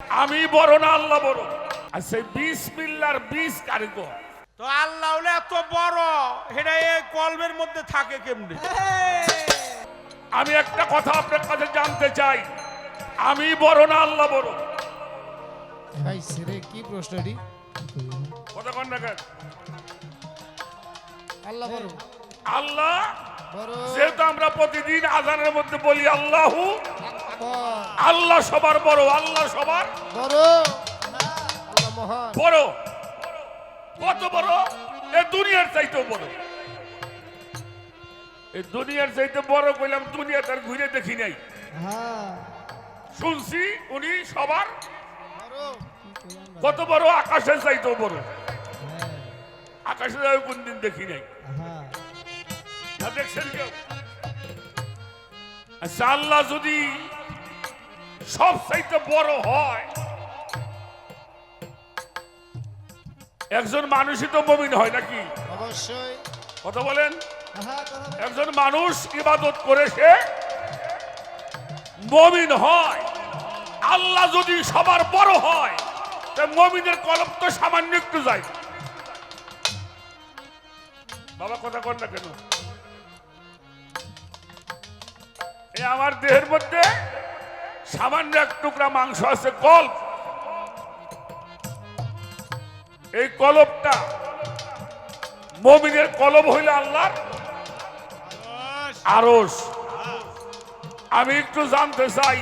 আমি বড় না আল্লাহ বড়? আর সেই বিসমিল্লাহর বীজ কারিগর তো আল্লাহ হলে এত বড়, এটা এই কলবের মধ্যে থাকে কেমনে? আমি একটা কথা আপনার কাছে জানতে চাই, আমি বড় না আল্লাহ বড়? ভাই সেরে কি প্রশ্নটি? কথা কন না কেন? আল্লাহ বড়। আল্লাহ বড় যেহেতু আমরা প্রতিদিন আজানের মধ্যে বলি আল্লাহু, আকবার। আল্লাহ সবার বড়, আল্লাহ সবার বড় আল্লাহ মহান। বড়। কত বড়? এ দুনিয়ার চাইতেও বড়। এই দুনিয়ার চাইতে বড় কইলাম, দুনিয়া তার ঘুরে দেখি নাই, হ্যাঁ শুনছি উনি সবার বড়। কত বড়? আকাশের চাইতেও বড়। হ্যাঁ আকাশে যাই কোনদিন দেখি নাই, হ্যাঁ না দেখছেন কেউ? আচ্ছা, আল্লাহ যদি সব চাইতে বড় হয়, একজন মানুষই তো মুমিন হয় নাকি? অবশ্যই। কথা বলেন। হ্যাঁ কথা বল। একজন মানুষ ইবাদত করে সে মুমিন হয়। আল্লাহ যদি সবার বড় হয়, তা মুমিনের কলব তো সামান্য একটু যায়। বাবা কথা কর না কেন? এই আমার দেহের মধ্যে সামান্য এক টুকরা মাংস আছে, কল্প। এই কলবটা মুমিনের কলব হইল আল্লাহর আরশ। আমি একটু জানতে চাই,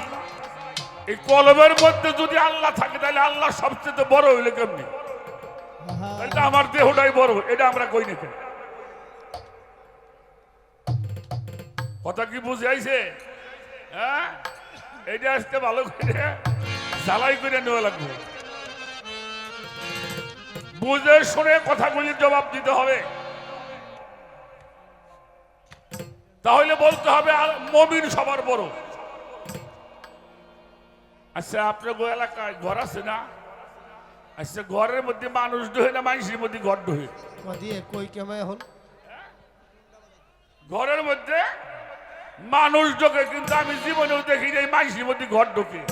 এই কলবের মধ্যে যদি আল্লাহ থাকে, তাহলে আল্লাহ সবচেয়ে বড় হইলে কেমনি? হ্যাঁ তাহলে আমার দেহটাই বড়, এটা আমরা কই না কেন? কথা কি বুঝে আইছে? হ্যাঁ, এটা আজকে ভালো করে ঝালাই করে নেওয়া লাগবে। বুঝে শুনে কথাগুলির জবাব দিতে হবে। তাহলে বলতে হবে মুমিন সবার বড়। আচ্ছা, আপনার এলাকায় ঘর আছে না? আচ্ছা, ঘরের মধ্যে মানুষ ঢোহে না মানুষের মধ্যে ঘর ঢোহে? দিয়ে কই কেমন এখন? ঘরের মধ্যে মানুষ ঢোকে, কিন্তু আমি জীবনেও দেখি নাই মানুষের মধ্যে ঘর ঢোকে।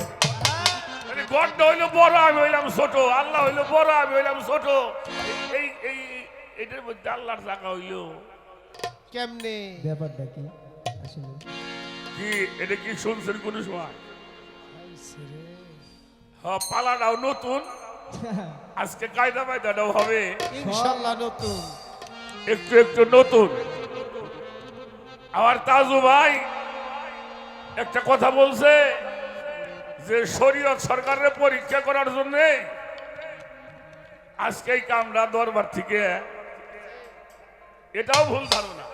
ঘরটা হইলো বড়, আমি হইলাম ছোট। আল্লাহ হইলো বড়, আমি হইলাম ছোট। এই এই এটার মধ্যে আল্লাহর জায়গা হইলো কেমনে? ব্যাপারটা কি আসলে? কি? এটা কি শুনছেন কোন সময়? ভাই সেরে হ্যাঁ, পালাটাও নতুন, আজকে কায়দা বায়দাটাও হবে ইনশাআল্লাহ নতুন। একটু একটু নতুন। আমার তাজু ভাই একটা কথা বলছে যে শরীয়ত সরকারের পরীক্ষা করার জন্য আজকে এই কামরা দরবার থেকে, এটাও ভুল ধারণা।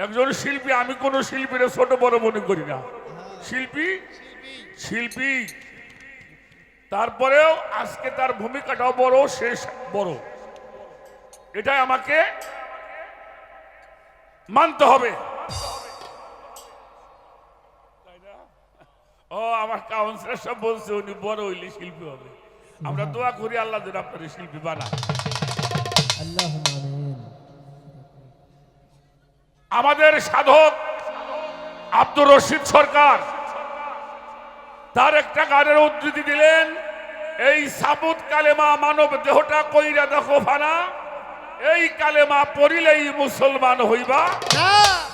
একজন শিল্পী, আমি কোন শিল্পীর ছোট বড় মনে করি না। শিল্পী শিল্পী, তারপরেও আজকে তার ভূমিকাটাও বড়, শেষ বড়। এটাই আমাকে মানতে হবে। ও, আমার কাউন্সিলর সব বলছে উনি বড় হইলে শিল্পী হবে। আমরা দোয়া করি আল্লাহ যেন আপনার শিল্পী বানায়। আল্লাহুম্মা আমিন। আমাদের সাধক আব্দুর রশিদ সরকার তার একটা গানের উদ্ধৃতি দিলেন, এই সাবুত কালেমা মানব দেহটা কইরা দেখো ফানা, এই কালেমা পড়িলেই মুসলমান হইবা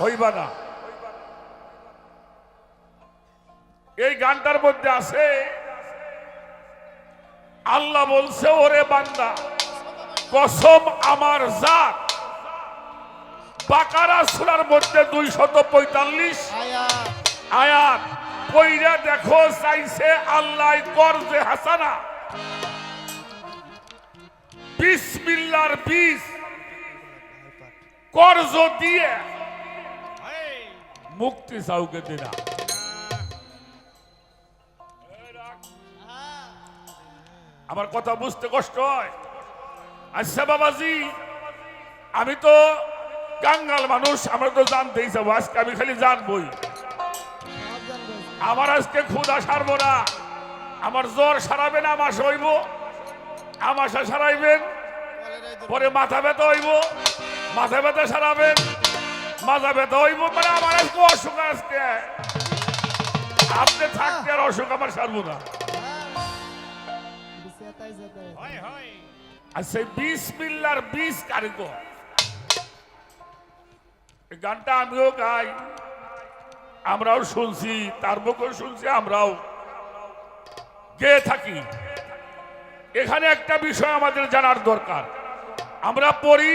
হইবা না। এই গানটার মধ্যে আছে, আল্লাহ বলছে, ওরে বান্দা কসম আমার জাত, বাকারা সূরার মধ্যে 245 আয়াত আয়াত কইরা দেখো, চাইছে আল্লাহ করজে হাসানা, বিসমিল্লাহর বীজ করজ দিয়ে মুক্তি চাউকে দিনা। আমার কথা বুঝতে কষ্ট হয়? আচ্ছা বাবাজি, আমি তো কাঙ্গাল মানুষ, আমরা তো জানতেই যাবো। আজকে আমি খালি জানবই, আমার আজকে ক্ষুধা সারবো না, আমার জ্বর সারাবেন, আমাশা হইব, আমাশা সারাইবেন, পরে মাথা ব্যথা হইব, মাথা ব্যথা সারাবেন, মাথা ব্যথা হইব, মানে আমার আজকে অসুখ। আজকে আপনি থাকতে আর অসুখ আমার সারবো না। তাই যাতায়াত। হয় হয় আর সেই বিসমিল্লার বিষ কারিগর। এই গানটা আমিও গাই, আমরাও শুনছি, তার মুখেও শুনছি, আমরাও গেয়ে থাকি। এখানে একটা বিষয় আমাদের জানার দরকার। আমরা পড়ি,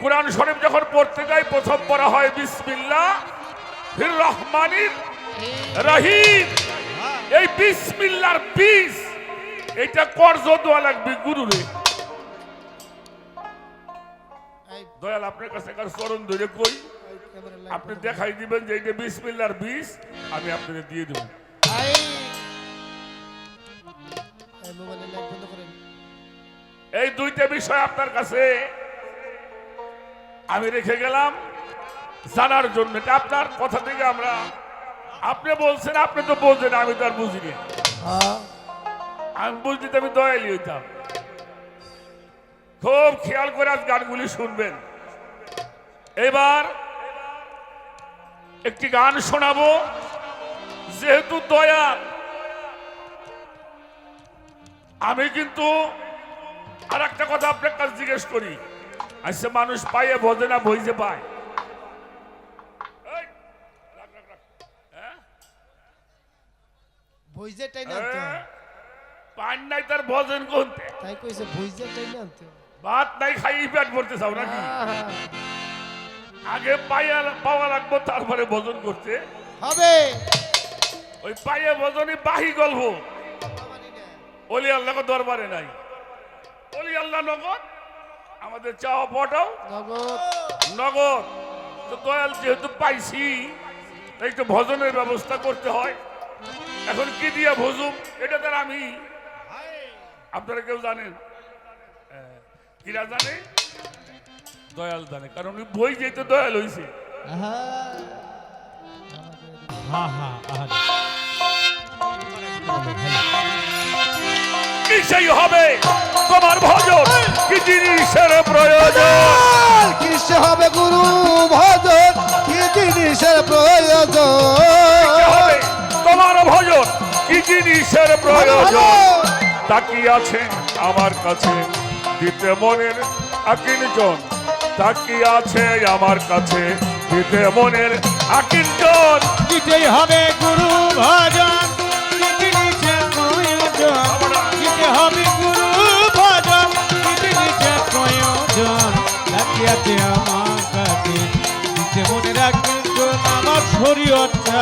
কোরআন শরীফ যখন পড়তে যাই প্রথম পড়া হয় বিসমিল্লাহ ফির রহমানির রহিম। এই বিসমিল্লাহর বীজ এটা কর্জ দেওয়া লাগবে গুরুরে। এই দয়াল আপনার কাছে কার চরণ ধরে কই, এই ক্যামেরা লাইট আপনি দেখাই দিবেন যে এটা বিসমিল্লাহর বীজ, আমি আপনাকে দিয়ে দেব। এই মোবাইলের লাইট বন্ধ করেন। এই দুইটা বিষয় আপনার কাছে আমি রেখে গেলাম জানার জন্য। এটা আপনার কথা থেকে আমরা, আপনি বলছেন, আপনি তো বলছেন, আমি তো আর বুঝিনি। হ্যাঁ আমি বুঝতে তো আমি দয়ালি হইতাম। খুব খেয়াল করে আজ গানগুলি শুনবেন। এবার একটি গান শোনাবো, যেহেতু দয়াল। আমি কিন্তু আর একটা কথা আপনার কাছে জিজ্ঞেস করি, আচ্ছা মানুষ পাইয়ে বোঝে না বইজে পায়? এই, রাখ, রাখ, রাখ। হ্যাঁ? ভুইজে টাইনে আনতে হয়। পান নাই তার ভজন কোনতে? তাই কইছে ভুইজে টাইনে আনতে হয়। ভাত নাই খাই পেট ভরতে চাও নাকি? আহা, আগে পাওয়া লাগবো, তারপরে ভজন করতে হবে ওই পায়ে ভজনই বাহি গল্প। অলি আল্লাহ দরবারে নাই, অলি আল্লাহ নগদ, আমাদের চাওয়া পটাও নগদ। নগদ। তো দয়াল যেহেতু পাইছি, তাই একটু ভজনের ব্যবস্থা করতে হয়। এখন কি দিয়া ভজুম এটা তার আমি, আপনারা কেউ জানেন? কিরা জানে? দয়াল জানে, কারণ ওই বই যেহেতু দয়াল হইছে। আহা হ্যাঁ হ্যাঁ আহারে। কিসেই হবে তোমার ভজন, কি জিনিসের প্রয়োজন? কিসে হবে গুরু ভজন, কি জিনিসের প্রয়োজন? কিসে হবে তোমার ভজন, কি জিনিসের প্রয়োজন? তাকিয়ে আছে আমার কাছে দিতে মনের আকিঞ্চন, তাকিয়ে আছে আমার কাছে দিতে মনের আকিঞ্চন। দিতেই হবে গুরু ভজন, জিনিসের প্রয়োজন। দিতে হবে গুরু ভজন, জিনিসের প্রয়োজন। রাখিয়াছে আমার কাছে দিতে মনে রাখেন আমার শরীয়তটা।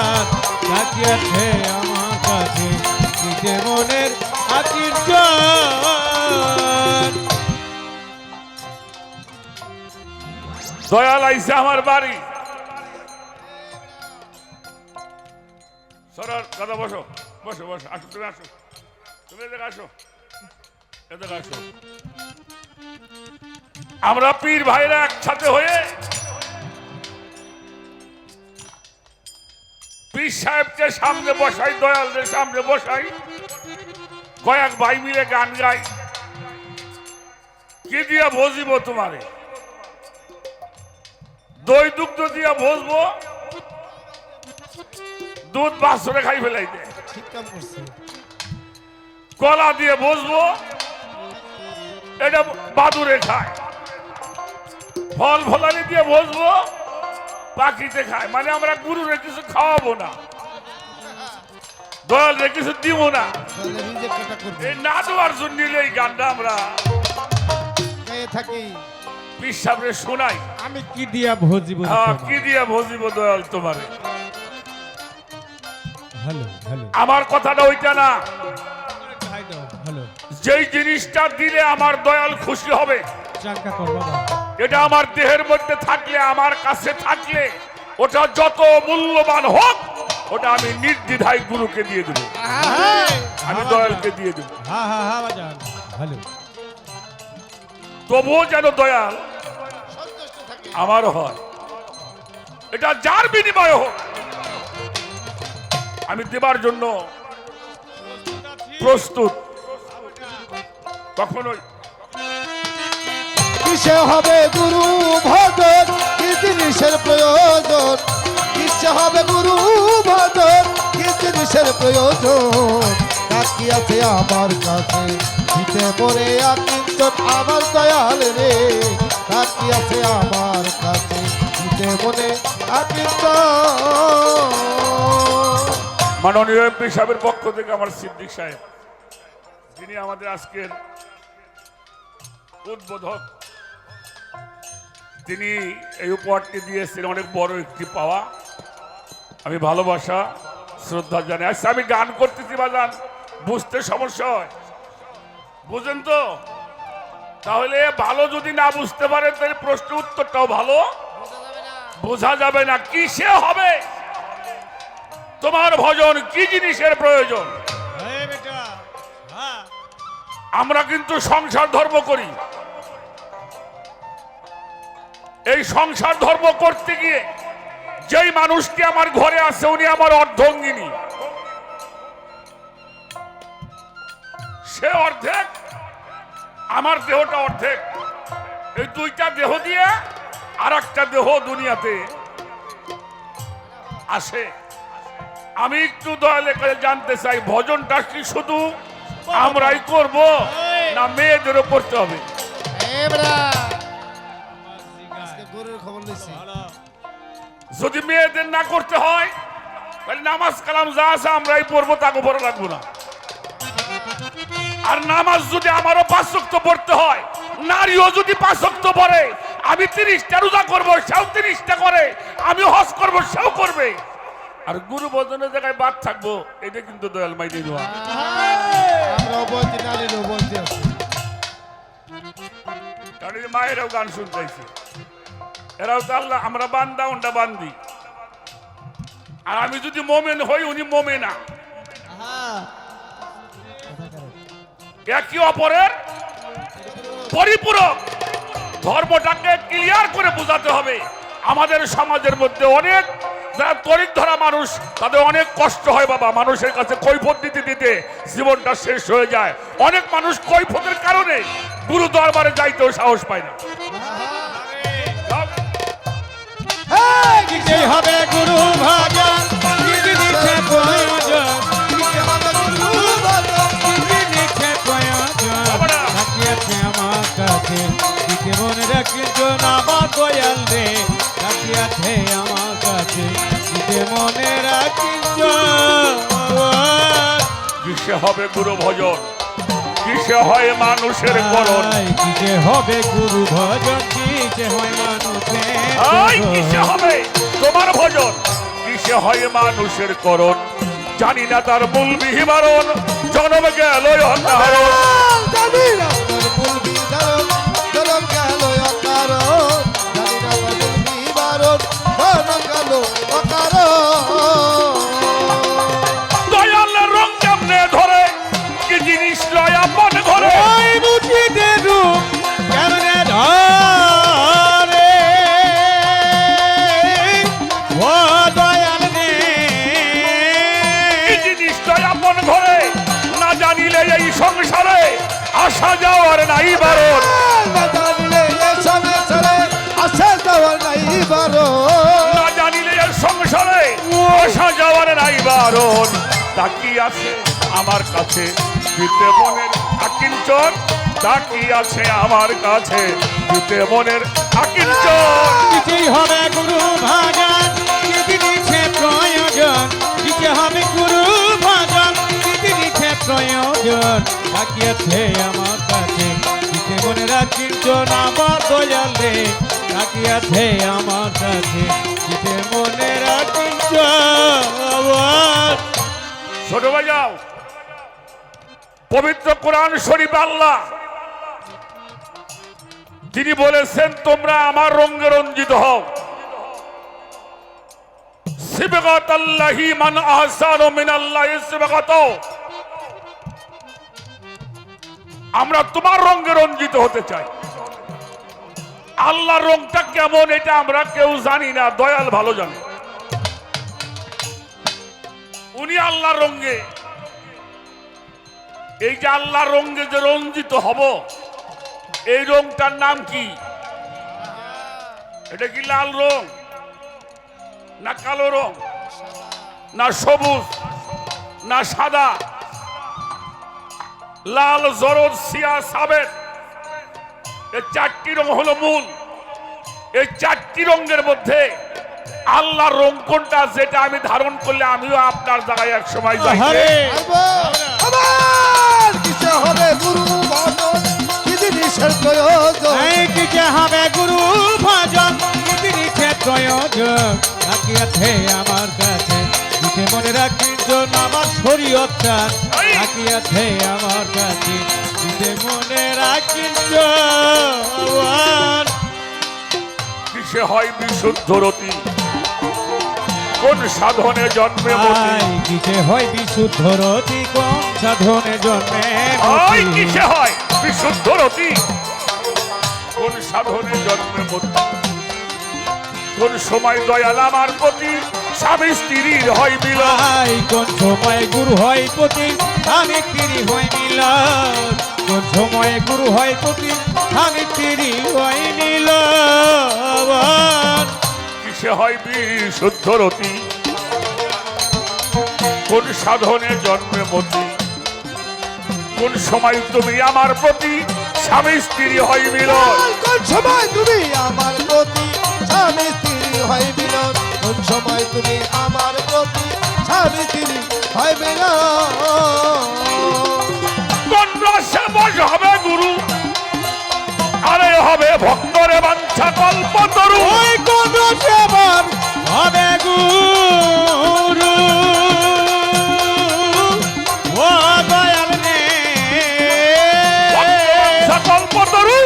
রাখিয়াছে আমার কাছে দিতে মনের আকির্জন। দয়াল আইছে আমার বাড়ি। সরার দাদা বসো, বসো বসো, আসো তুমি, আসো তুমি, এদিকে আসো, এদিকে আসো। আমরা পীর ভাইরা একসাথে হয়ে পীর সাহেবকে সামনে বসাই, দয়ালদের সামনে বসাই, কয়েক ভাই মিলে গান গাই। কি দিয়া ভজিব তোমারে? দই দুগ্ধ দিয়া ভজবো, দুধ বাছরে খাই ফেলাইতে। ঠিক কাম করছে। কলা দিয়ে বসবো, এটা বাদুরে খায়। ফল ফলালি দিয়ে বসবো, পাখিতে খায়। মানে আমরা গুরুরে কিছু খাওয়াবো না, দয়ালরে কিছু দিব না। তাহলে রিজেক্ট কাটা করবে। এই না দেওয়ার জন্য এই গানটা আমরা গায়ে থাকি। পীর সাহেবরে শোনাই। আমি কি দিয়া ভজিব? হ্যাঁ, কি দিয়া ভজিব দয়াল তোমারে? হ্যালো হ্যালো আমার কথাটা ওইটা না, হ্যালো যেই জিনিসটা দিলে আমার দয়াল খুশি হবে, চাঙ্কা কর বাবা। এটা আমার দেহের মধ্যে থাকলে, আমার কাছে থাকলে, ওটা যত মূল্যবান হোক, ওটা আমি নির্দ্বিধায় গুরুকে দিয়ে দেব, আমি দয়ালকে দিয়ে দেব। হ্যাঁ হ্যাঁ হ্যাঁ বাজান। হ্যালো তবুও যেন দয়াল সন্তুষ্ট থাকে। আমার হয়, এটা যার বিনিময় হোক, আমি দেবার জন্য প্রস্তুত। কখনোই কিসে হবে গুরু ভজন, কি জিনিসের প্রয়োজন? কিসে হবে গুরু ভজন, কি জিনিসের প্রয়োজন? তাকিয়ে আছে আমার কাছে দিতে মনে আকিঞ্চন আমার দয়াল রে তাকিয়াছে আমার কাছে দিতে মনে আকিঞ্চন। মাননীয় এমপি সাহেবের পক্ষ থেকে আমার সিদ্দিক সাহেব, যিনি আমাদের আজকের উদ্বোধক, তিনি এই উপহারটি দিয়েছেন, অনেক বড় একটি পাওয়া। আমি ভালোবাসা শ্রদ্ধা জানাই। আচ্ছা, আমি গান করতেছি বাজান, বুঝতে সমস্যা হয়, বুঝেন তো? তাহলে ভালো যদি না বুঝতে পারেন তাহলে প্রশ্ন উত্তরটাও ভালো বোঝা যাবে না। কিসে হবে তোমার ভজন, কি জিনিসের প্রয়োজন? আমরা কিন্তু সংসার ধর্ম করি। এই সংসার ধর্ম করতে গিয়ে যেই মানুষটি আমার ঘরে আছে উনি আমার অর্ধাঙ্গিনী, সে অর্ধেক, আমার দেহটা অর্ধেক। এই দুইটা দেহ দিয়ে আর একটা দেহ দুনিয়াতে আসে। আমি একটু দয়ালে করে জানতে চাই, ভজনটা কি শুধু আমরাই করব না মেয়েদেরও করতে হবে? গরুর খবর নিচ্ছি। যদি মেয়েদের না করতে হয় তাহলে নামাজ কালাম যা আছে আমরাই পড়বো, তাকে পড়া লাগবো না। আর নামাজ যদি আমারও 5 ওয়াক্ত পড়তে হয়, নারীও যদি 5 ওয়াক্ত পড়ে, আমি 30টা রোজা করবো, সেও 30টা করে, আমি হজ করবো, সেও করবে। আর গুরু ভজনের জায়গায় বাদ থাকবো, এটা কিন্তু দয়াল মাইনে দেওয়া। আমরা বলছি নারীরও বলছি আছি। কারণ এই যে মায়েরাও গান শুনতেছে, এরাও তো আল্লাহ, আমরা বান্দা ওনটা বান্দি। আর আমি যদি মোমেন হই, উনি মোমেনা। একে অপরের পরিপূরক। ধর্মটাকে ক্লিয়ার করে বোঝাতে হবে। আমাদের সমাজের মধ্যে অনেক যারা তরিক ধরা মানুষ, তাদের অনেক কষ্ট হয় বাবা। মানুষের কাছে কৈফত দিতে দিতে জীবনটা শেষ হয়ে যায়। অনেক মানুষ কৈফতের কারণে গুরু দরবারে যাইতেও সাহস পায় না। দিতে হবে গুরু ভজন, দিতে দিতে প্রয়োজন, দিতে হবে গুরু ভজন, দিতে দিতে প্রয়োজন। তাকিয়েছে আমার কাছে, দিতে মনে রাখিজন আমার দয়াল রে, তাকিয়েছে আমার কাছে, দিতে মনে রাখিজন। কিসে হবে গুরু ভজন, কিসে হয় মানুষের করণ, কিসে হবে গুরু ভজন, কিসে হয় মানুষের কিসে হবে তোমার ভজন, কিসে হয় মানুষের করণ। জানি না তার মূল বিহিবারণ, জনম গেল অকারণ। জানি না তোর মূল বিধারণ, জনম গেল অকারণ। জানি না তোর মূল বিধারণ, জনম গেল অকারণ। দয়ালের রং কেমনে ধরে, কি জিনিস লয় আপন ঘরে। ওই মুঠিতে রূপ কেমনে ধরে, ও দয়াল রে, কি জিনিস লয় আপন ঘরে। না জানিলে এই সংসারে আসা যাওয়ার নাই বারণ। না জানিলে এ সংসারে আসে যাওয়ার নাই বারণ। না জানিলে এই সংসারে আসা যাওয়ার নাই বারণ। তাকি আছে আমার কাছে দিতে মনের আকিঞ্চন, তাকি আছে আমার কাছে দিতে মনের আকিঞ্চন। দিতেই হবে গুরু ভজন, দিতে দিতে প্রয়োজন, দিতে হবে গুরু ভজন, দিতে দিতে প্রয়োজন। তাকিয়েছে আমার কাছে, দিতে মনে রাখিজন আমার দয়াল রে, তাকিয়েছে আমার কাছে, দিতে মনে রাখিজন। ছোট ভাই যাও, পবিত্র কোরআন শরীফ আল্লাহ তিনি বলেছেন, তোমরা আমার রঙে রঞ্জিত হও। সিবগাতাল্লাহি মান আহসানু মিনাল্লাহি সিবগাত। আমরা তোমার রঙে রঞ্জিত হতে চাই। আল্লাহর রংটা কেমন এটা আমরা কেউ জানি না, দয়াল ভালো জানে। উনি আল্লাহর রঙে, এই যে আল্লাহর রঙে যে রঞ্জিত হব, এই রংটার নাম কি? এটা কি লাল রং, না কালো রং, না সবুজ, না সাদা? লাল, জরদ, সিয়া, সাবেদ, এই চারটি রং হলো মূল। এই চারটি রঙের মধ্যে আল্লাহর রং কোনটা, যেটা আমি ধারণ করলে আমিও আপনার জায়গায় এক সময় যাই। আহারে আমার কিসে হবে গুরু ভজন কি জিনিসের প্রয়োজন এই কিসে হবে গুরু ভজন কি জিনিসের প্রয়োজন থাকিয়াছে আমার কাছে দিতে মনে রাখির জন্য আমার শরীয়তটা থাকিয়াছে আমার কাছে দিতে মনে রাখির জন্য কিসে হয় বিশুদ্ধ রতি, কোন সাধনে জন্মে মতি। আই কিসে হয় বিশুদ্ধ রতি কোন সাধনে জন্মে ওই মতি কিসে হয় বিশুদ্ধ রতি, কোন সাধনে জন্মে মতি। কোন সময় দয়াল আমার প্রতি স্বামী স্ত্রীর হয় মিলন। আই কোন সময় গুরু হয় পতি আমি তিরি হই মিলন কোন সময় গুরু হয় পতি আমি তিরি হই মিলন কিসে হয় বিশুদ্ধ রতি, কোন সাধনে জন্মে মতি। কোন সময় তুমি আমার প্রতি স্বামী স্ত্রী হয় মিলন। কোন সময় তুমি আমার প্রতি স্বামী স্ত্রী হয় মিলন কোন সময় তুমি আমার প্রতি স্বামী স্ত্রী হয় মিলন কোন রসে বশ হবে গুরু, আরে হবে ভক্তরে বাঞ্ছা কল্পতরু। ওই কোন সেবন হবে গুরু ও দয়াল রে বাঞ্ছা কল্পতরু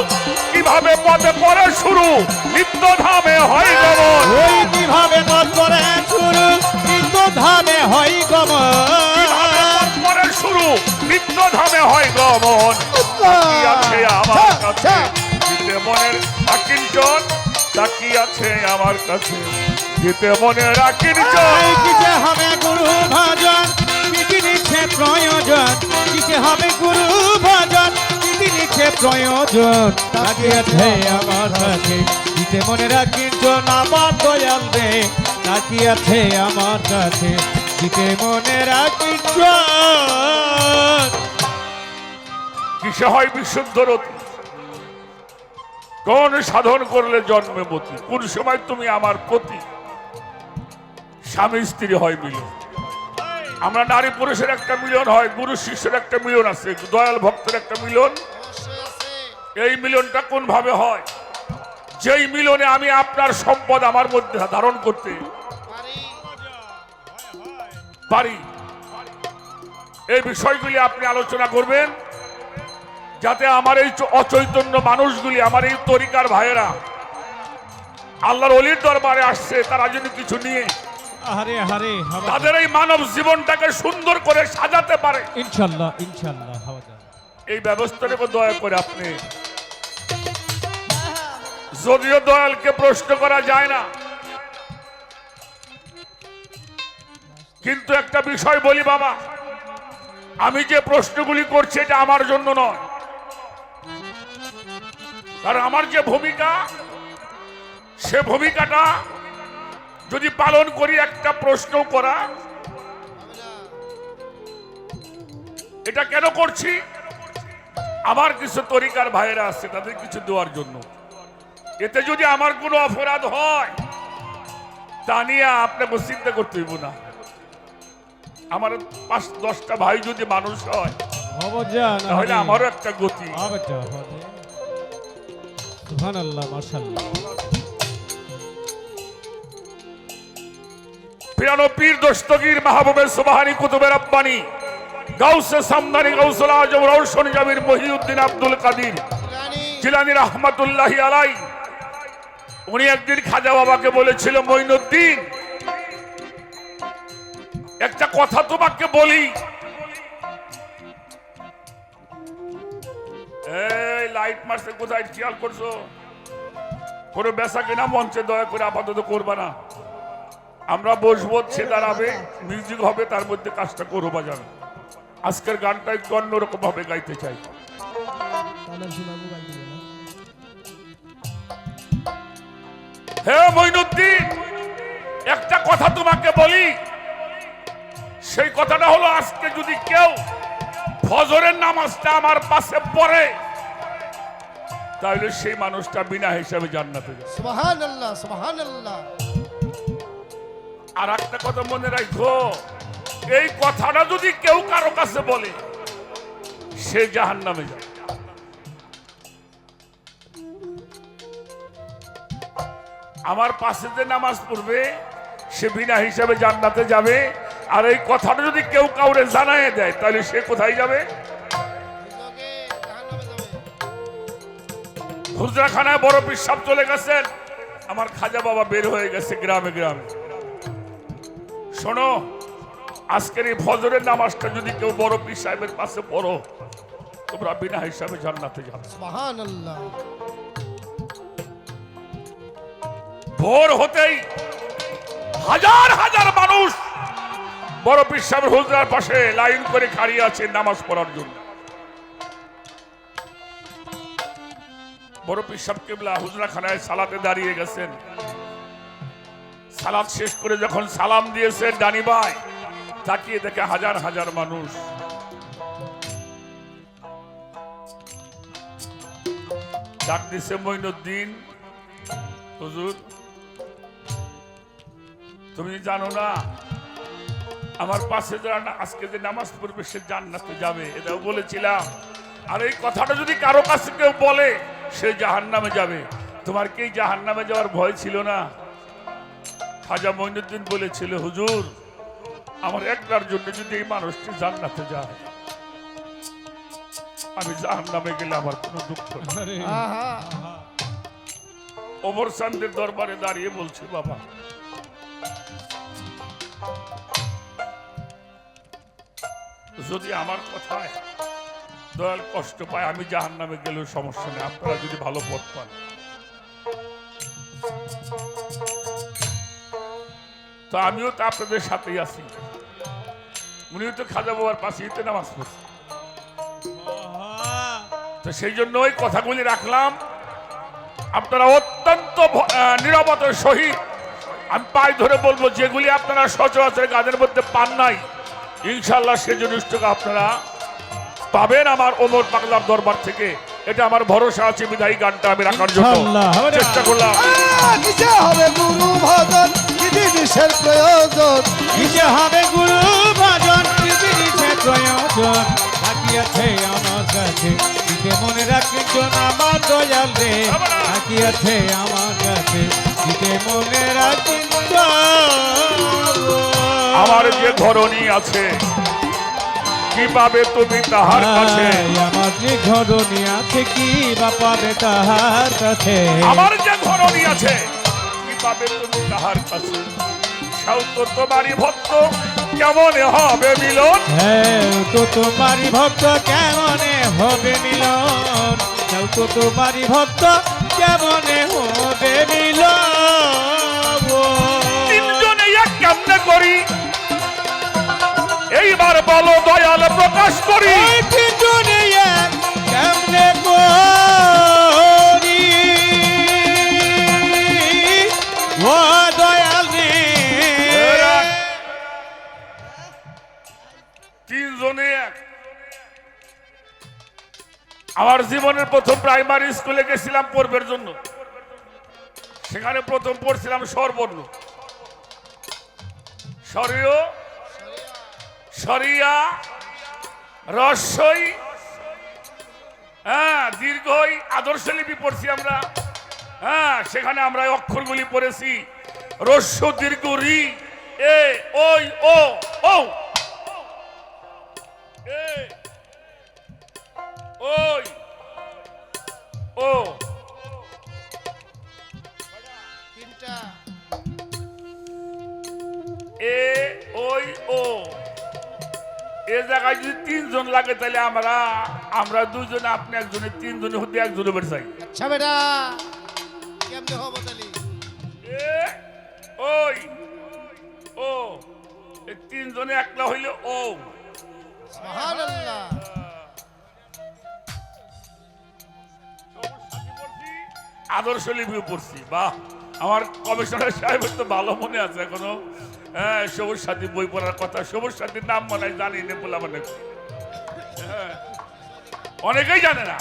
কিভাবে পদে পরে শুরু, নিত্য ধামে হয় গমন। ওই কিভাবে পথ করে শুরু কিন্তু ধামে হয় কিভাবে গমন পথ পরে শুরু, নিত্য ধামে হয় গমন। কি আছে আমার কাছে দিতে মনের আকিঞ্চন, তাকি আছে আমার কাছে দিতে মনের আকিঞ্চন। এই কিসে হবে গুরু ভজন কি জিনিসে প্রয়োজন কিসে হবে গুরু ভজন কি জিনিসে প্রয়োজন তাকিয়াছে আমার কাছে দিতে মনে রাখির জন্য আমার দয়াল রে তাকিয়াছে আমার কাছে দিতে মনে রাখির জন্য কিসে হয় বিশুদ্ধ রতি, কোন সাধন করলে জন্মে মতি। কোন সময় তুমি আমার প্রতি স্বামী স্ত্রী হয় মিলন। আমরা নারী পুরুষের একটা মিলন হয়, গুরু শিষ্যের একটা মিলন আছে, দয়াল ভক্তের একটা মিলন। এই মিলনটা কোন ভাবে হয়, যেই মিলনে আমি আপনার সম্পদ আমার মধ্যে ধারণ করতে পারি। এই বিষয়গুলি আপনি আলোচনা করবেন, যাতে আমার এই অচৈতন্য মানুষগুলি, আমার এই তরিকার ভাইয়েরা আল্লাহর ওলির দরবারে আসছে, তারা যেন কিছু নিয়ে আরে আরে তাদের এই মানব জীবনটাকে সুন্দর করে সাজাতে পারে। ইনশাআল্লাহ ইনশাআল্লাহ হওয়া যাবে এই ব্যবস্থাটাকে দয়া করে আপনি, যদিও দয়ালকে প্রশ্ন করা যায় না, কিন্তু একটা বিষয় বলি বাবা, আমি যে প্রশ্নগুলি করছি এটা আমার জন্য নয়, কারণ আমার যে ভূমিকা, সে ভূমিকাটা যদি পালন করি, একটা প্রশ্ন করা, এটা কেন করছি, আমার কিছু তরিকার ভাইয়েরা আছে, তাদের কিছু দেওয়ার জন্য। এতে যদি আমার কোনো অপরাধ হয়, তা নিয়ে আপনাকে চিন্তা করতে হইব না। আমার 5-10টা ভাই যদি মানুষ হয়, তাহলে আমারও একটা গতি। সুবহানাল্লাহ মাশাআল্লাহ পিরানো পীর দস্তগীর মাহবুবে সুবহানী কুতুবে রব্বানী গাউসে সামদানি গাউসুল আজম রওশন জামির মহিউদ্দিন আব্দুল কাদির জিলানী রাহমাতুল্লাহি আলাই, উনি একদিন খাজা বাবাকে বলেছিল, মঈনুদ্দিন একটা কথা তোমাকে বলি। এই লাইট মারছে কোথায়, খেয়াল করছো? কোনো বেচা কেনা মঞ্চে দয়া করে আপাতত করবা না। আমরা বসবো, সে দাঁড়াবে, মিউজিক হবে, তার মধ্যে কাজটা করো বাজানো। আজকের গানটা একটু অন্যরকম ভাবে গাইতে চাই। তাহলে শোনাবো গান দিবে না। হে মঈনুদ্দিন, একটা কথা তোমাকে বলি, সেই কথাটা হলো, আজকে যদি কেউ ফজরের নামাজটা আমার পাশে পড়ে, তাহলে সেই মানুষটা বিনা হিসাবে জান্নাতে যাবে। সুবহানাল্লাহ সুবহানাল্লাহ। আর একটা কথা মনে রাখো, এই কথাটা যদি কেউ কারো কাছে বলে, সে জাহান্নামে যাবে। আমার পাশে যে নামাজ পড়বে সে বিনা হিসাবে জান্নাতে যাবে। আর এই কথাটা যদি কেউ কাউরে জানায় দেয়, তাহলে সে কোথায় যাবে? হুজরাখানায় বড় পিসাব চলে গেছেন, আমার খাজা বাবা বের হয়ে গেছে গ্রামে গ্রামে। শোনো, আজকের এই ফজরের নামাজটা যদি কেউ বড় পীর সাহেবের পাশে পড়ো, তোমরা বিনা হিসাবে জান্নাতে যাবে। সুবহানাল্লাহ। ভোর হতেই হাজার হাজার মানুষ বড় পীর সাহেবের হুজরার পাশে লাইন করে খাড়িয়ে আছে নামাজ পড়ার জন্য। বড় পীর সাহেব কিবলা হুজরাখানায় সালাতে দাঁড়িয়ে গেছেন। সালাত শেষ করে যখন সালাম দিয়েছেন, ডানি ভাই তাকিয়ে দেখে হাজার হাজার মানুষ। ডাক দিছে মঈনুদ্দিন, হুজুর তুমি জানো না আমার পাশে যারা আজকে যে নামাজ পড়বে সে জান্নাতে যাবে, এটাও বলেছিলাম। আর এই কথাটা যদি কারো কাছে কেউ বলে সে জাহান্নামে যাবে, তোমার কি জাহান্নামে যাওয়ার ভয় ছিল না? খাজা মঈনুদ্দিন বলেছিল, হুজুর আমার একটার জন্য যদি এই মানুষটি জান্নাতে যায়, আমি জাহান্নামে গেলে আমার কোনো দুঃখ নেই। আহা ওমর চান্দের দরবারে দাঁড়িয়ে বলছে, বাবা যদি আমার কথায় দয়াল কষ্ট পায়, আমি জাহান্নামে গেলেও সমস্যা নেই, আপনারা যদি ভালো পথ পান। তো আমিও তো আপনাদের সাথেই আছি। উনিও তো খাজা বাবার পাশেই তো নামাজ পড়ছে, তো সেই জন্য ওই কথাগুলি রাখলাম। আপনারা অত্যন্ত নীরবতার সহিত, আমি পায়ে ধরে বলবো, যেগুলি আপনারা সচরাচর গানের মধ্যে পান নাই, ইনশাল্লাহ সে জিনিসটাকে আপনারা পাবেন আমার ওমর পাগলার দরবার থেকে। এটা আমার ভরসা আছে, বিধায়ী গানটা আমি রাখার জন্য চেষ্টা করলাম। নিচে হবে গুরু ভজন, জিনিসের প্রয়োজন। নিচে হবে গুরু ভজন, জিনিসের প্রয়োজন। তাকিয়েছে আমার কাছে, দিতে মনে রাখছেন আমার দয়াল রে। তাকিয়েছে আমার কাছে, দিতে মনে রাখছেন। আমার যে ঘরণী আছে, কি পাবে তুমি তাহার কাছে? আমার যে ঘরণী আছে, কি বা পাবে তাহার কাছে? আমার যে ঘরণী আছে, কি পাবে তুমি তাহার কাছে? সাউ তো তোমারই ভক্ত, কেমন হবে মিলন? হ্যাঁ তো তোমারই ভক্ত, কেমনে হবে মিলন? কেউ তো তোমারই ভক্ত, কেমনে হবে মিলন? তিনজনে এক কেমনে করি, এইবার বলো দয়াল প্রকাশ করি। ওই তিনজনে এক কেমনে করি, ও দয়াল রে। তিনজনে এক। আমার জীবনের প্রথম প্রাইমারি স্কুলে গেছিলাম পড়বার জন্য, সেখানে প্রথম পড়ছিলাম স্বরবর্ণ, সরিয় সরিয়া রস্যই, হ্যাঁ দীর্ঘই, আদর্শ লিপি পড়ছি আমরা। হ্যাঁ সেখানে আমরা অক্ষরগুলি পড়েছি, রস্য দীর্ঘ রি, এ ওই ও ও, এ ওই ও। তিনটা এ ওই ও, এ জায়গায় যদি তিনজন লাগে তাহলে আমরা দুজন, আপনি একজনে, তিনজনে হতে একজনে বের চাই। আচ্ছা বেটা, কেমনে হবো তাহলে? এ ওই ও, এই তিনজনে একলা হইলে ও। সুবহানাল্লাহ। আদর্শ লিপিও পড়ছি। বাহ, আমার কমিশনার সাহেবের তো ভালো মনে আছে এখনো। হ্যাঁ সবুজ সাথী বই পড়ার কথা, সবুজ সাথীর নাম মনে হয় জানি না বলে আমার। হ্যাঁ অনেকেই জানে না।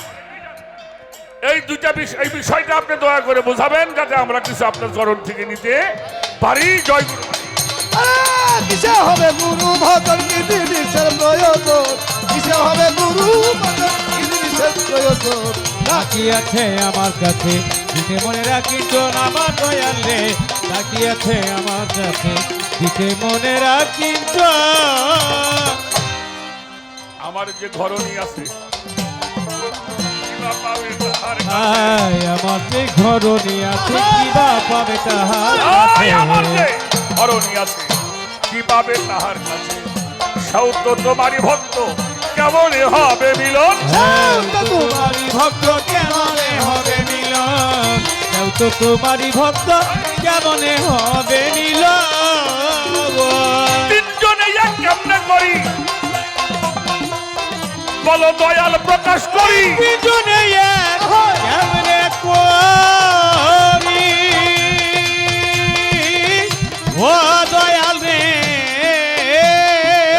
এই দুইটা বিষয়, এই বিষয়টা আপনি দয়া করে বোঝাবেন যাতে আমরা কিছু আপনার চরণ থেকে নিতে পারি। জয় গুরু। কিসে হবে গুরু ভজন কি জিনিসের প্রয়োজন? কিসে হবে গুরু ভজন কি জিনিসের প্রয়োজন? তাকিয়েছে আমার কাছে দিতে মনে রাখি জন আমার দয়াল রে, তাকিয়েছে আমার কাছে দিতে মনে রাখি জন। আমার যে ঘরণী আছে কিবা পাবে তাহার কাছে। আয় আমার যে ঘরণী আছে কিবা পাবে তাহার আয় আমার যে কাছে। ঘরণী আছে কি পাবে তাহার কাছে। সৌ তো তোমারই ভক্ত কেমন হবে মিলন। তোমারই ভক্ত কেমনে হবে মিলন, কেউ তো তোমারই ভক্ত কেমনে হবে মিলন। তিনজনে এক কেমনে করি বলো দয়াল প্রকাশ করি। দুজনে এক কেমনে করি ও দয়াল রে।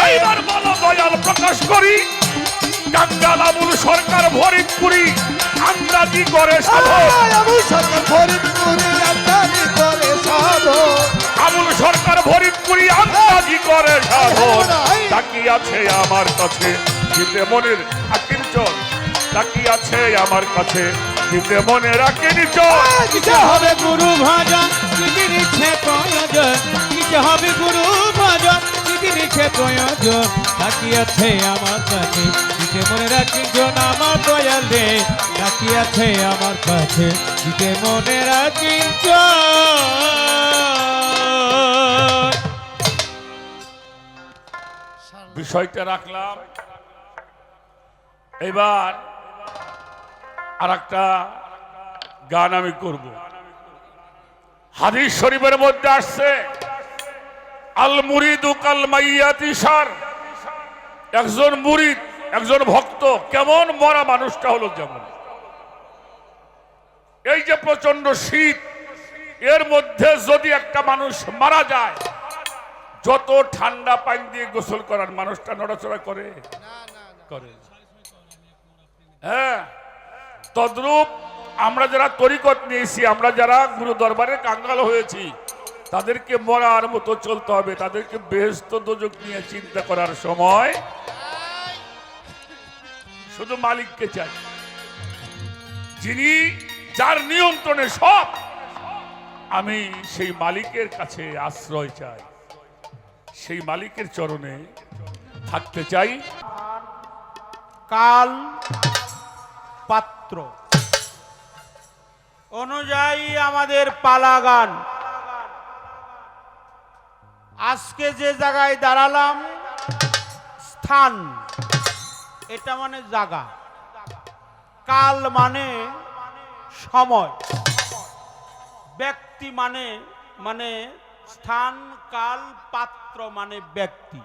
এইবার বলো দয়াল প্রকাশ করি। কাঙ্গাল আবুল সরকার ফরিদপুরি আন্দাজি করে সাধক। আবুল সরকার ফরিদপুরি আন্দাজি করে সাধক। আবুল সরকার ফরিদপুরি আন্দাজি করে সাধক। তাকিয়ে আছে আমার কাছে দিতে মনের আকির চল। তাকিয়ে আছে আমার কাছে দিতে মনে রাখেন চল। কিসে হবে গুরু ভজন কি নিচ্ছে প্রয়োজন, কিসে হবে গুরু ভজন কি নিচ্ছে প্রয়োজন। তাকিয়েছে আমার কাছে দিতে মনে রাখি জন আমার দয়াল রে, তাকিয়েছে আমার কাছে দিতে মনে রাখি জন। বিষয়টা রাখলাম। এবার আর একটা গান আমি করব। হাদিস শরীফের মধ্যে আসছে আল মুরিদু কাল মাইয়াতি সার। একজন মুরিদ, একজন ভক্ত কেমন মরা মানুষটা হলো যেমন। এই যে প্রচন্ড শীত, এর মধ্যে যদি একটা মানুষ মারা যায়, যত ঠান্ডা পানি দিয়ে গোসল করার মানুষটা নড়াচড়া করে করে। হ্যাঁ, তদ্রূপ আমরা যারা তরিকত নিয়েছি, আমরা যারা গুরু দরবারে কাঙ্গাল হয়েছি, তাদেরকে মরার মতো চলতে হবে। তাদেরকে বেহেশত দোজখ নিয়ে চিন্তা করার সময় শুধু মালিককে চাই, যিনি যার নিয়ন্ত্রণে সব। আমি সেই মালিকের কাছে আশ্রয় চাই, সেই মালিকের চরণে থাকতে চাই। কাল পাত্র অনুযায়ী আমাদের পালা গান। আজকে যে জায়গায় দাঁড়ালাম, স্থান এটা মানে জায়গা, কাল মানে সময়, ব্যক্তি মানে মানে স্থান, কাল, পাত্র মানে ব্যক্তি।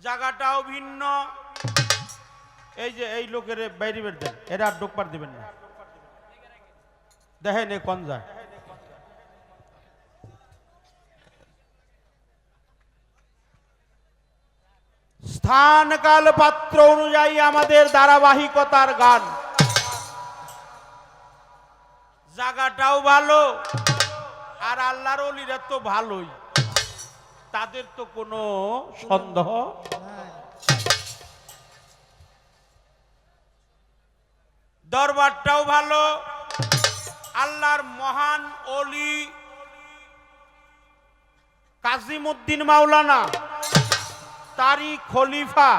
জায়গাটাও ভিন্ন। এই যে এই লোকের বাইরে বের দেন, এরা আর ডোকবার দিবেন না। দেখেন এ কোন যায়। স্থান কাল পাত্র অনুযায়ী আমাদের ধারাবাহিকতার গান। জায়গাটাও ভালো, আর আল্লাহর ওলিরা তো ভালোই, তাদের তো কোনো সন্দেহ। দরবারটাও ভালো, আল্লাহর মহান ওলি কাজিমউদ্দিন মাওলানা, তারই খলিফা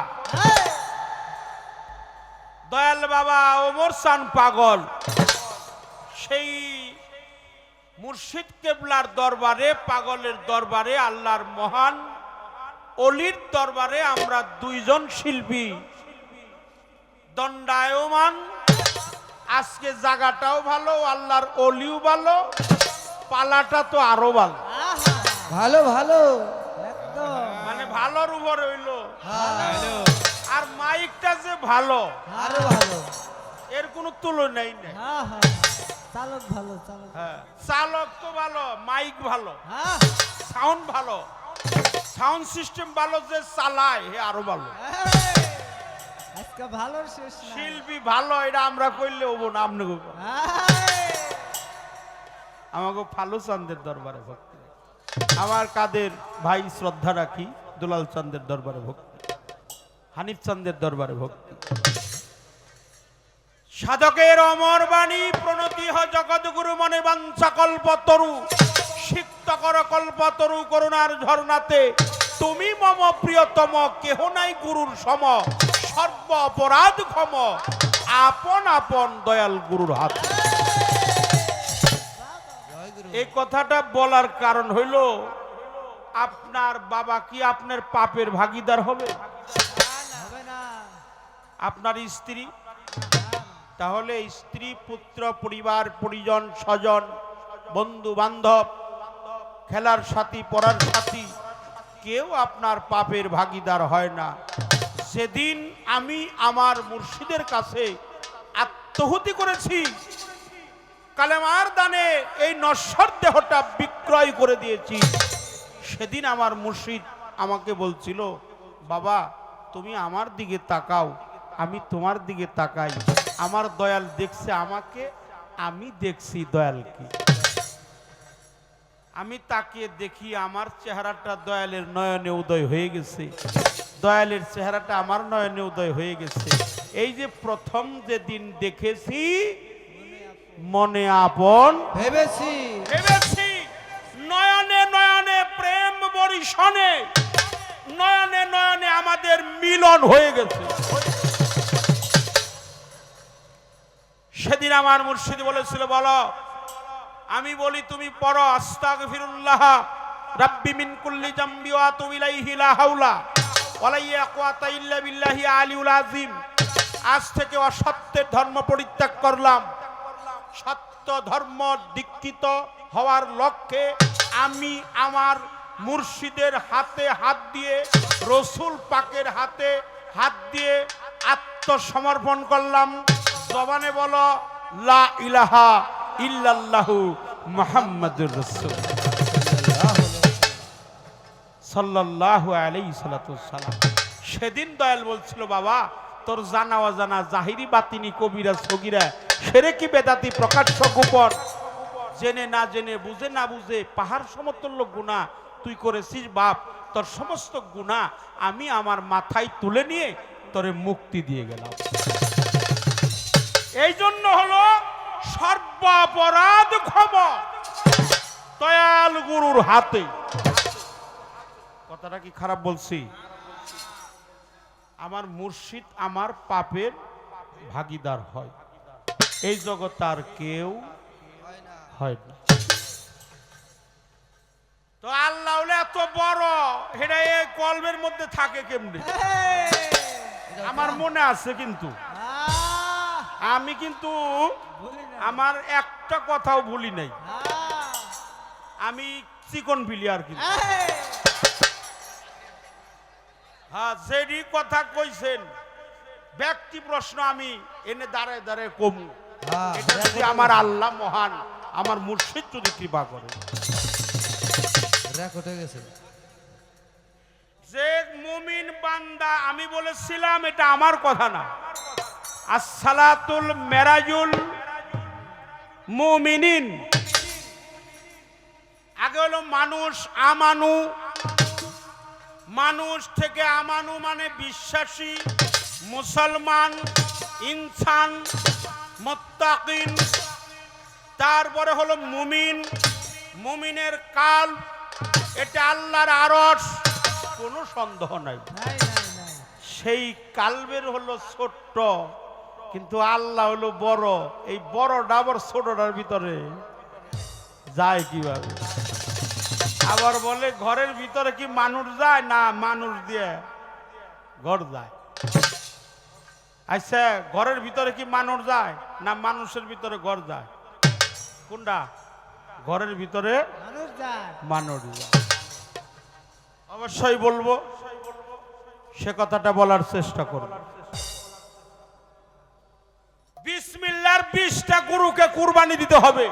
দয়াল বাবা ওমর সান পাগল, সেই মুর্শিদ কেবলার দরবারে, পাগলের দরবারে, আল্লাহর মহান অলির দরবারে আমরা দুইজন শিল্পী দণ্ডায়মান। আজকে জায়গাটাও ভালো, আল্লাহর অলিও ভালো, পালাটা তো আরো ভালো। ভালো ভালো একদম মানে ভালোর উপর হইল, আর মাইকটা যে ভালো, আরো ভালো। এর কোনো তুলনাই নেই। হ্যাঁ হ্যাঁ চালক ভালো, চালক হ্যাঁ, চালক তো ভালো, মাইক ভালো, হ্যাঁ সাউন্ড ভালো, সাউন্ড সিস্টেম ভালো, যে চালায় হে আরো ভালো। আজকে ভালো শেষ না শিল্পী ভালো এটা আমরা কইলে হবো না আপনি কইবেন। আমাকে ফালু চান্দের দরবারে ভক্তি, আমার কাদের ভাই শ্রদ্ধা রাখি দুলাল চান্দের দরবারে ভক্তি, হানিফ চান্দের দরবারে ভক্তি। সাধকের অমর বাণী প্রণতি হ জগৎগুরু মনে বাঞ্ছা কল্পতরু, সিক্ত কর কল্পতরু করুণার ঝর্ণাতে, তুমি মম প্রিয়তম কেহ নাই গুরুর সম, সর্ব অপরাধ ক্ষম আপন আপন দয়াল গুরুর হাত। এই কথাটা বলার কারণ হইল আপনার বাবা কি আপনার পাপের ভাগীদার হবে? হবে না আপনার স্ত্রী, তাহলে স্ত্রী পুত্র পরিবার পরিজন স্বজন বন্ধু বান্ধব খেলার সাথী পড়ার সাথী কেউ আপনার পাপের ভাগীদার হয় না। সেদিন আমি আমার মুর্শিদের কাছে আত্মহুতি করেছি, কালেমার দানে এই নশ্বর দেহটা বিক্রয় করে দিয়েছি, সেদিন আমার মুর্শিদ আমাকে বলছিল, বাবা তুমি আমার দিকে তাকাও, আমি তোমার দিকে তাকাই, আমার দয়াল দেখছে আমাকে, আমি দেখছি দয়ালকে। আমি তাকিয়ে দেখি আমার চেহারাটা দয়ালের নয়নে উদয় হয়ে গেছে, দয়ালের চেহারাটা আমার নয়নে উদয় হয়ে গেছে। এই যে প্রথম যেদিন দেখেছি মনে আপন ভেবেছি ভেবেছি, নয়নে নয়নে প্রেম বরিশনে, নয়নে নয়নে আমাদের মিলন হয়ে গেছে। সেদিন আমার মুর্শিদ বলেছিল, বলো, আমি বলি তুমি পড়ো আস্তাগফিরুল্লাহ রাব্বি মিন কুল্লি জামবি ওয়া আতুবু ইলাইহি লা হাওলা ওয়ালা ইয়াকুওয়াতা ইল্লা বিল্লাহি আলিউল আযীম। আজ থেকে অসত্যের ধর্ম পরিত্যাগ করলাম, সত্য ধর্ম দীক্ষিত হওয়ার লক্ষ্যে আমি আমার মুর্শিদের হাতে হাত দিয়ে, রসুল পাকের হাতে হাত দিয়ে আত্মসমর্পণ করলাম। জবানে বলো লা ইলাহা ইল্লাল্লাহু মুহাম্মাদুর রাসূল সাল্লাল্লাহু আলাইহি সাল্লাম। সেদিন দয়াল বলছিল, বাবা তোর জানা অজানা জাহিরি বাতিনি কবিরা সগীরা শিরকি বেদাতি প্রকাশ্য গোপন জেনে না জেনে বুঝে না বুঝে পাহাড় সমতুল্য গুনাহ তুই করেছিস বাপ, তোর সমস্ত গুনাহ আমি আমার মাথায় তুলে নিয়ে তোরে মুক্তি দিয়ে গেলাম। এই জন্য হলো সর্বাপরাধ ক্ষমা দয়াল গুরুর হাতে। কথাটা কি খারাপ বলছি? আমার মুর্শিদ আমার পাপের ভাগীদার হয়, এই জগৎ আর কেউ হয় না। তো আল্লাহ হলে এত বড়, এটা এই কলবের মধ্যে থাকে কেমনে? আমার মনে আছে, কিন্তু আমি কিন্তু আমার একটা কথাও ভুলি নাই। আমি চিকন প্লেয়ার, কিন্তু হ্যাঁ যেই কথা কইছেন ব্যক্তি প্রশ্ন আমি এনে দাঁড়ায় দাঁড়ায় কমু, এটা যদি আমার আল্লাহ মহান আমার মুর্শিদ যদি কৃপা করে। রেকর্ড হয়ে গেছে। যে মুমিন বান্দা, আমি বলেছিলাম এটা আমার কথা না, আসসালাতুল মেরাজুল মুমিনিন। আগে হলো মানুষ আমানু, মানুষ থেকে আমানু মানে বিশ্বাসী, মুসলমান, ইনসান, মুত্তাকিন। তারপরে হলো মুমিন, মুমিনের কাল, এটা আল্লাহর আরশ, কোনো সন্দেহ নাই। সেই কালবের হলো ছোট্ট, কিন্তু আল্লাহ হলো বড়। এই বড়টা আবার ছোটটার ভিতরে যায় কিভাবে? আবার বলে ঘরের ভিতরে কি মানুষ যায়? না, মানুষ দিয়ে ঘর যায়। আচ্ছা, ঘরের ভিতরে কি মানুষ যায়? না, মানুষের ভিতরে ঘর যায়। কোনটা? ঘরের ভিতরে মানুষ যায়। অবশ্যই বলবো, সে কথাটা বলার চেষ্টা করব। বিসমিল্লাহর 20টা গরুকে কুরবানি দিতে হবে।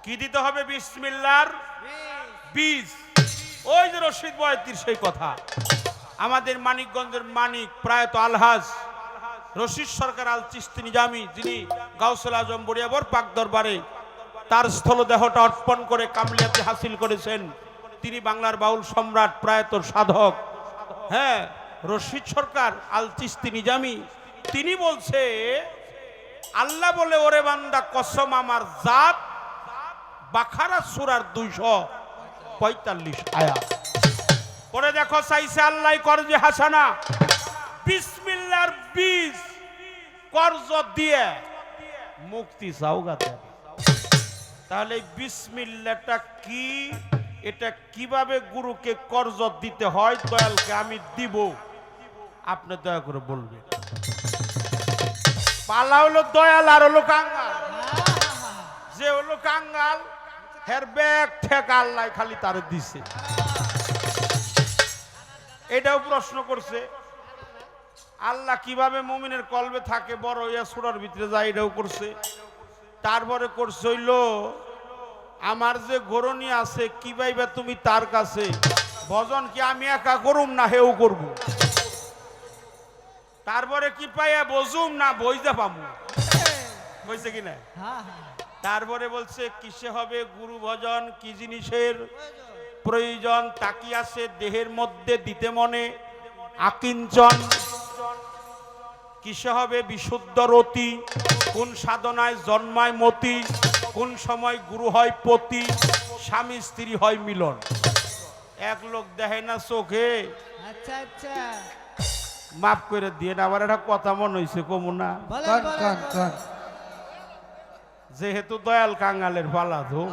কি দিতে হবে? বিসমিল্লাহর 20। ওই যে রশিদ বয়াতির সেই কথা। আমাদের মানিকগঞ্জের মানিক প্রয়াত আলহাজ রশিদ সরকার আল চিশতি নিজামী, যিনি গাউসুল আজম বড়িয়াবর পাক দরবারে তার স্থলদেহটা অর্পণ করে কামলিয়াতি হাসিল করেছেন, তিনি বাংলার বাউল সম্রাট প্রয়াত সাধক, হ্যাঁ, রশিদ সরকার আল চিশতি নিজামী, তিনি বলছে আল্লাহ বলে ওরে বান্দা কসম আমার জাত, বাকারা সূরার 245 আয়াত পরে দেখো চাইছে আল্লাহ করজে হাসানা বিসমিল্লাহর বীজ কর্জ দিয়ে মুক্তি চাওগাতে। তাহলে এই বিসমিল্লাহটা কি, এটা কিভাবে গুরুকে কর্জ দিতে হয়, দয়ালকে আমি দিব, আপনি দয়া করে বলবেন। পালা হলো দয়াল আর হলো কাঙ্গাল। যে হলো কাঙ্গাল হের ব্যাগ ঠেকা আল্লাহ খালি তার দিছে। এটাও প্রশ্ন করছে আল্লাহ কিভাবে মুমিনের কলবে থাকে বড় ইয়া সূরার ভিতরে যায়, এটাও করছে। তারপরে করছে হইল আমার যে গরনি আছে কি পাইবা তুমি তার কাছে, ভজন কি আমি একা করুম না হেও করব, তারপরে কি পাইয়া বজুম না বইজা পামু, কইছে কিনা। হ্যাঁ হ্যাঁ তারপরে বলছে কিসে হবে গুরু ভজন, কি জিনিসের প্রয়োজন, তাকি আছে দেহের মধ্যে দিতে মনে আকিঞ্চন, কিসে হবে বিশুদ্ধ রতি, কোন সাধনায় জন্মায় মতি, কোন সময় গুরু হয় পতি, স্বামী স্ত্রী হয় মিলন। এক লোক দেখে না চোখে, আচ্ছা আচ্ছা মাফ করে দিয়ে না, আবার একটা কথা মনে হয়েছে কমু না, বলেন কান বলেন কান কান যেহেতু দয়াল কাঙ্গালের পালা ধো,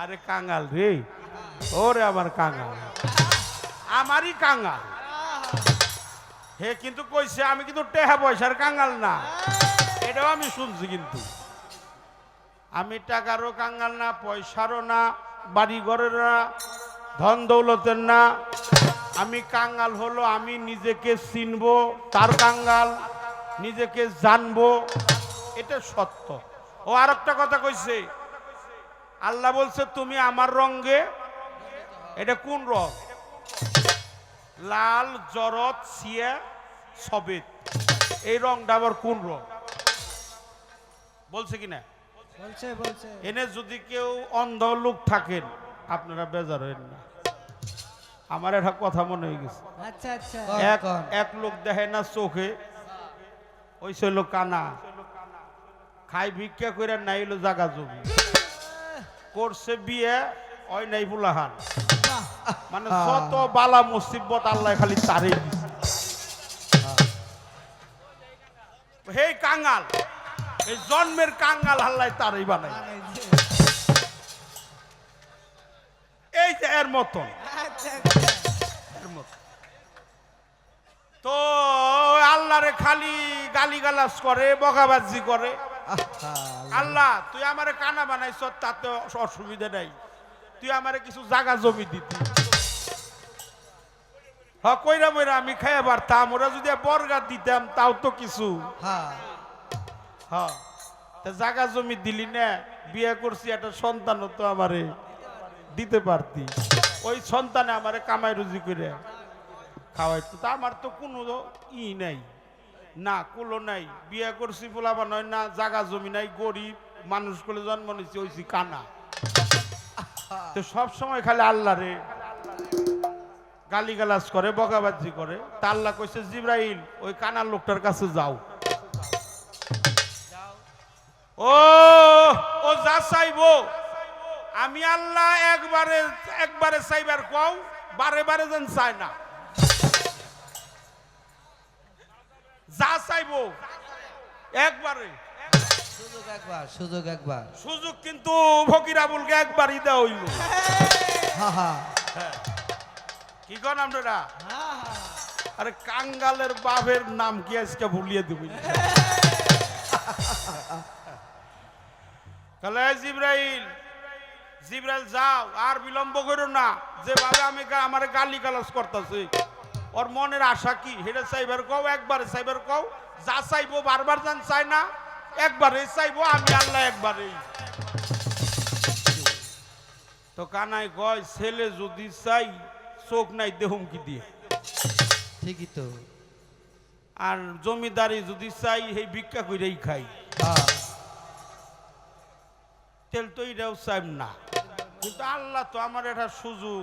আরে কাঙ্গাল রে, ওরে আমার কাঙ্গাল, আমারই কাঙ্গাল হে, কিন্তু কইছে আমি কিন্তু টেহা পয়সার কাঙ্গাল না, এটাও আমি শুনছি। কিন্তু আমি টাকারও কাঙ্গাল না, পয়সারও না, বাড়ি ঘরের না, ধন দৌলতের না। আমি কাঙ্গাল হলো আমি নিজেকে চিনবো, তার কাঙ্গাল নিজেকে জানবো, এটা সত্য। ও আর একটা কথা কইছে, আল্লাহ বলছে তুমি আমার রঙে, এটা কোন রং, লাল জরদ সিয়া সবেদ, এই রংটা আবার কোন রং বলছে কিনা। বলছে বলছে এনে যদি কেউ অন্ধ লোক থাকেন আপনারা বেজার হইন না, আমার একটা কথা মনে হয়ে গেছে। আচ্ছা আচ্ছা এক লোক দেখে না চোখে, ওই ছিল কানা, খাই ভিক্ষা করে নাই হলো জাগা জমি, করছে বিয়ে ওই নাই বুলাহান, বাহ, মানে যত বালা মুসিবত আল্লাহ খালি তারই দিছে। হে কাঙ্গাল, এই জন্মের কাঙ্গাল আল্লাহ তারই বানাই, এই যে এর মতন আচ্ছা আচ্ছা এর মতন। তো আল্লাহরে খালি গালিগালাজ করে, বকাবাজি করে। আল্লাহ তুই আমারে কানা বানাইছ, তাতে অসুবিধা নাই, তুই আমারে কিছু জায়গা জমি দিতি, হ্যাঁ কইরা মইরা আমি খাইয়া পারতাম, ওরা যদি বর্গা দিতাম তাও তো কিছু, হ্যাঁ হ্যাঁ তা জায়গা জমি দিলি না, বিয়ে করছি একটা সন্তান তো আমারে দিতে পারতি, ওই সন্তানে আমারে কামাই রুজি করে খাওয়াইতো, তা আমার তো কোনো ই নাই না, কুলো নাই, বিয়ে করছি পোলাবা নয় না, জায়গা জমি নাই, গরিব মানুষ করে জন্ম নিয়েছি, হইছি কানা। তো সব সময় খালি আল্লাহ রে গালিগালাজ করে, বকাবাজি করে। তা আল্লাহ কইছে জিব্রাইল ওই কানার লোকটার কাছে যাও, ও ও যা চাইবো আমি আল্লাহ একবারে একবারে চাইবার কও, বারে বারে যেন চাই না, যা চাইবো একবারে, সুযোগ একবার সুযোগ কিন্তু ফকির আবুলকে একবারই দেওয়া হইল। হ্যাঁ হ্যাঁ কি কন আপনারা, হ্যাঁ হ্যাঁ আরে কাঙ্গালের বাপের নাম কি আজকে ভুলিয়ে দেব। তাহলে জিব্রাইল, জিব্রাইল যাও, আর বিলম্ব করো না, যেভাবে আমি আমার গালি গালাজ করতেছি, ওর মনের আশা কি হেটা চাইবার কও, একবারে চাইবার কও, যা চাইবো বারবার যান চাই না, একবারে চাইবো আমি আল্লাহ একবারেই। তো কানাই গয় ছেলে যদি চাই চোখ নাই দেহুম কি দিয়ে, ঠিকই তো। আর জমিদারি যদি চাই এই ভিক্ষা কইরাই খাই, হ্যাঁ, তেল তো এটাও চাই না। কিন্তু আল্লাহ তো আমার একটা সুযোগ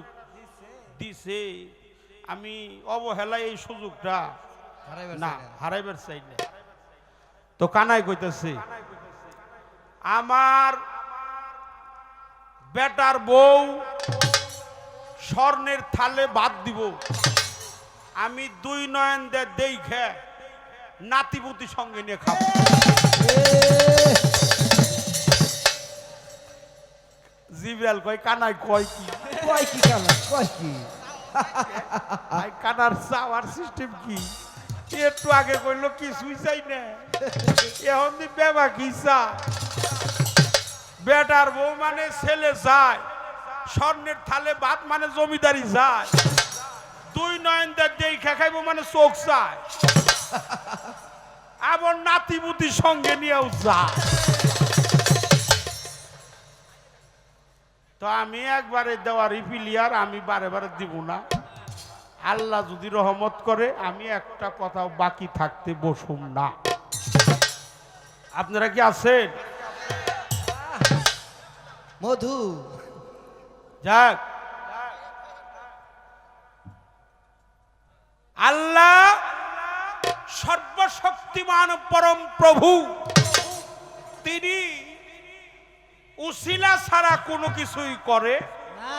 দিছে, আমি অবহেলায় এই সুযোগটা হারাইবার না চাই না। হারাইবার চাই না। তো কানাই কইতেছে আমার বেটার বউ স্বর্ণের থালে ভাত দিব, আমি 2 নয়ন দেখে নাতিপুতি সঙ্গে নিয়ে খাবো। জিব্রাইল কয় কানাই কয় কি? কয় কি কানা, কয় কি? ভাই কানার চাওয়ার সিস্টেম কি? একটু আগে কইলো কিছুই চাই না, এখন দি বেবা কি চা? বেটার বউ মানে ছেলে যায়, স্বর্ণের থালে ভাত মানে জমিদারি যায়, 2 নয়ন দেখে খাইবো মানে চোখ চায়, আবার নাতিপুতি সঙ্গে নিয়েও যায়। তো আমি একবারে দেওয়ার রিফিলিয়ার, আমি বারে বারে দিব না। আল্লাহ যদি রহমত করে আমি একটা কথাও বাকি থাকতে বসুম না। আপনারা কি আছেন? মধু, যাক, আল্লাহ সর্বশক্তিমান পরম প্রভু, তিনি উসিলা ছাড়া কোনো কিছুই করে না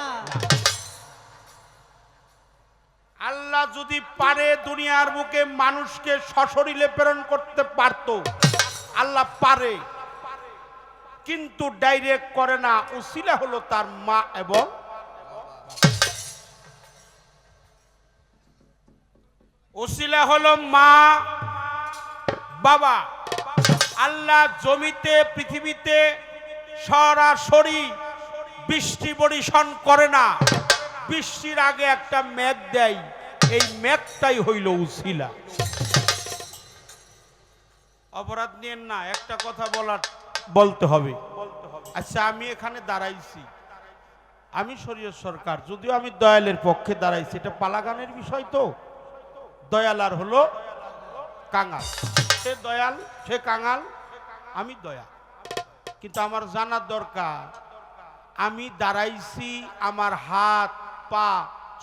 আল্লাহ যদি পারে দুনিয়ার বুকে মানুষকে সশরীরে প্রেরণ করতে পারত, আল্লাহ পারে, কিন্তু ডাইরেক্ট করে না। উসিলা হলো তার মা এবং উসিলা হলো মা বাবা। আল্লাহ জমিতে পৃথিবীতে সরাসরি বৃষ্টি বর্ষণ করে না, বৃষ্টির আগে একটা মেঘ দেয়, এই মেঘটাই হইল উসিলা। অপরাধ নিয়েন না, একটা কথা বলতে হবে। আচ্ছা, আমি এখানে দাঁড়াইছি, আমি শরীয়ত সরকার, যদিও আমি দয়ালের পক্ষে দাঁড়াইছি, এটা পালাগানের বিষয়। তো দয়াল আর হলো কাঙাল, সে দয়াল সে কাঙাল, আমি দয়াল। কিন্তু আমার জানার দরকার আমি দাঁড়াইছি, আমার হাত পা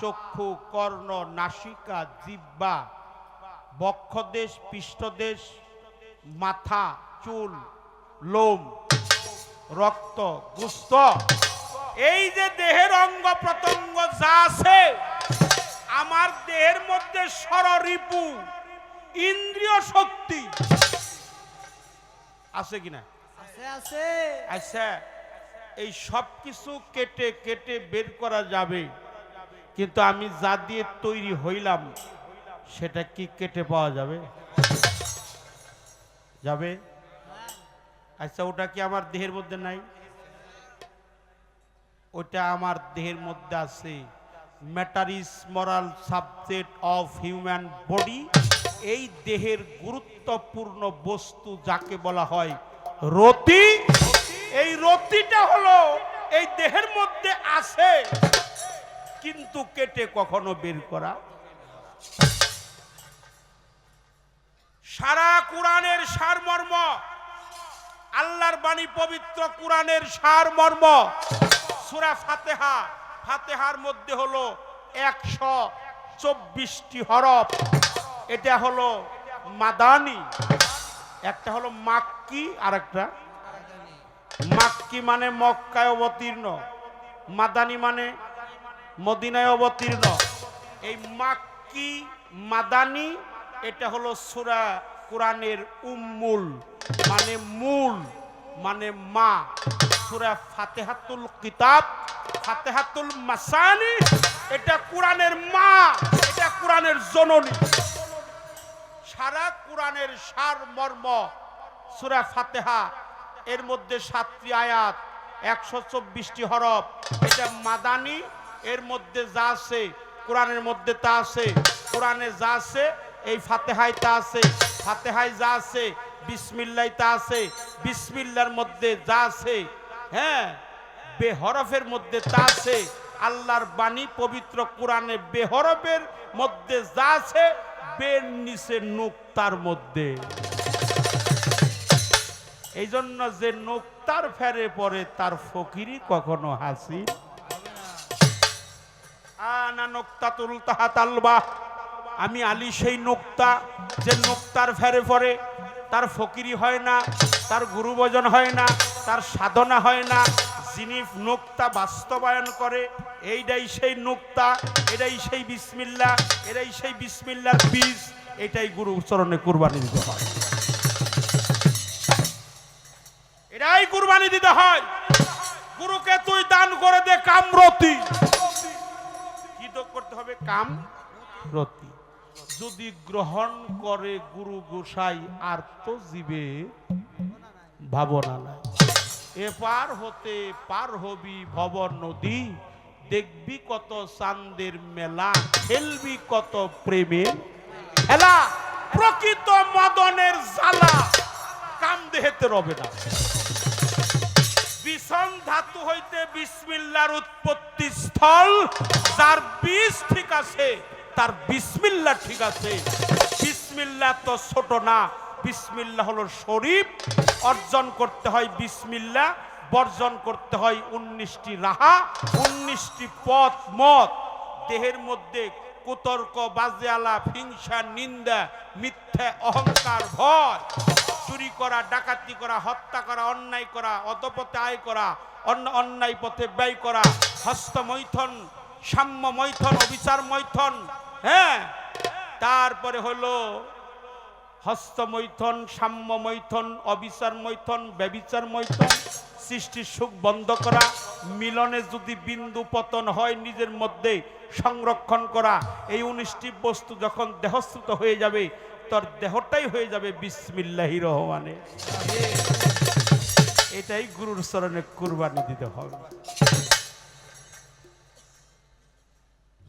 চক্ষু কর্ণ নাসিকা জিহ্বা বক্ষদেশ পৃষ্ঠদেশ মাথা চুল লোম রক্ত গোস্ত, এই যে দেহের অঙ্গ প্রত্যঙ্গ যা আছে, আমার দেহের মধ্যে ষড়রিপু ইন্দ্রিয় শক্তি আছে কিনা? আছে আছে আচ্ছা, এই সব কিছু কেটে কেটে বের করা যাবে, কিন্তু আমি যা দিয়ে তৈরি হইলাম সেটা কি কেটে পাওয়া যাবে? যাবে? আচ্ছা, ওটা কি আমার দেহের মধ্যে নাই? ওটা আমার দেহের মধ্যে আছে। Matter is moral subject of human body. এই দেহের গুরুত্বপূর্ণ বস্তু যাকে বলা হয় রতি, এই রতিটা হলো এই দেহের মধ্যে আছে, কিন্তু কেটে কখনো বের করা। সারা কোরআনের সারমর্ম, আল্লাহর বাণী পবিত্র কোরআনের সারমর্ম সূরা ফাতিহা, ফাতিহার মধ্যে হলো 124টি হরফ। এটা হলো মাদানি, একটা হলো মাক্কি, আর একটা মাক্কি মানে মক্কায় অবতীর্ণ, মাদানি মানে মদিনায় অবতীর্ণ। এই মাক্কি মাদানি এটা হলো সূরা কোরআনের উম্মুল মানে মূল মানে মা। সূরা ফাতিহাতুল কিতাব, ফাতিহাতুল মাসানি, এটা কোরআনের মা, এটা কোরআনের জননী। সারা কোরআনের সারমর্ম সূরা ফাতিহা, এর মধ্যে 7টি আয়াত, 124টি হরফ। এটা মাদানি, এর মধ্যে যা আছে কোরআনের মধ্যে তা আছে, কোরআনে যা আছে এই ফাতিহায় তা আছে, ফাতিহায় যা আছে বিসমিল্লাহ তা আছে, বিসমিল্লাহর মধ্যে যা আছে, হ্যাঁ, বেহরফের মধ্যে তা আছে। আল্লাহর বাণী পবিত্র কোরআনে বেহরফের মধ্যে যা আছে বের নিচে নুক্তার মধ্যে। এই জন্য যে নুক্তার ফেরে পড়ে তার ফকিরি কখনো হাসি আনা নুক্তাতুল তাহাত আলবা। আমি আলী সেই নুক্তা যে নুক্তার ফেরে পড়ে তার ফকিরি হয় না, তার গুরুভজন হয় না, তার সাধনা হয় না। যিনি নুক্তা বাস্তবায়ন করে এইটাই সেই নুক্তা, এটাই সেই বিসমিল্লাহ, এটাই সেই বিসমিল্লার বীজ। এটাই গুরু চরণে কুরবানি দিতে হয়, এটাই কুরবানি দিতে হয়। গুরুকে তুই দান করে দে কামরতি। কি তো করতে হবে? কামরতি। যদি গ্রহণ করে গুরু গোসাই আর তো জীবে ভাবনা নাই। এপার হতে পার হবি ভব নদী, দেখবি কত চাঁদের মেলা, খেলবি কত প্রেমের খেলা। প্রকৃত মদনের জ্বালা কাম দেহেতে রবে না। বিষম ধাতু হইতে বিসমিল্লাহর উৎপত্তি স্থল। যার বীজ ঠিক আছে তার বিসমিল্লাহ ঠিক আছে। বিসমিল্লাহ তো ছোট না, বিসমিল্লাহ হলো শরীফ। অর্জন করতে হয় বিসমিল্লাহ, বর্জন করতে হয় 19টি রাহা, 19টি পথ মত। দেহের মধ্যে কুতর্ক, বাজে আলাপ, হিংসা, নিন্দা, মিথ্যা, অহংকার, ভয়, চুরি করা, ডাকাতি করা, হত্যা করা, অন্যায় করা, অধপথে আয় করা, অন্যায় পথে ব্যয় করা, হস্তমৈথন, সাম্য মৈথন, অবিচার মৈথন। হ্যাঁ, তারপরে হলো হস্তমৈথন, সাম্য মৈথন, অবিচার মৈথন, ব্যভিচার মৈথন। সৃষ্টির সুখ বন্ধ করা, মিলনে যদি বিন্দু পতন হয় নিজের মধ্যে সংরক্ষণ করা। এই 19টি বস্তু যখন দেহস্থিত হয়ে যাবে তোর দেহটাই হয়ে যাবে বিসমিল্লাহির রহমানে। এটাই গুরুর চরণে কুরবানি দিতে হবে।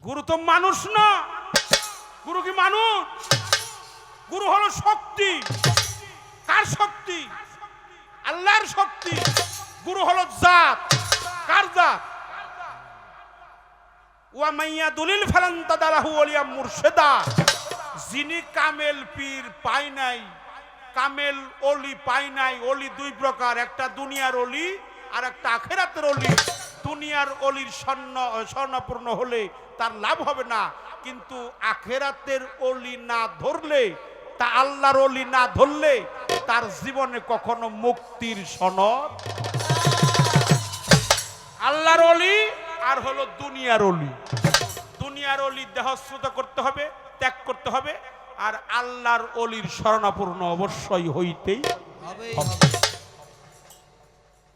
গুরু তো মানুষ না। গুরু কি মানুষ? গুরু হলো শক্তি। কার শক্তি? আল্লাহর শক্তি। গুরু হলো জাত। কার জাত? ওয়া মাইয়া দুলিল ফালান তাদালাহু ওলিয়া মুর্শিদা। যিনি কামেল পীর পায় নাই, কামেল ওলি পায় নাই। ওলি দুই প্রকার, একটা দুনিয়ার ওলি আর একটা আখিরাতের ওলি। দুনিয়ার ওলির স্বর্ণপূর্ণ হলে তার লাভ হবে না, কিন্তু আখিরাতের ওলি না ধরলে, তা আল্লাহর ওলি না ধরলে তার জীবনে কখনো মুক্তির সনদ। আল্লাহর ওলি আর হলো দুনিয়ার ওলি। দুনিয়ার ওলি দেহচ্যুত করতে হবে, ত্যাগ করতে হবে। আর আল্লাহর ওলির শরণাপূর্ণ অবশ্যই হইতেই হবে।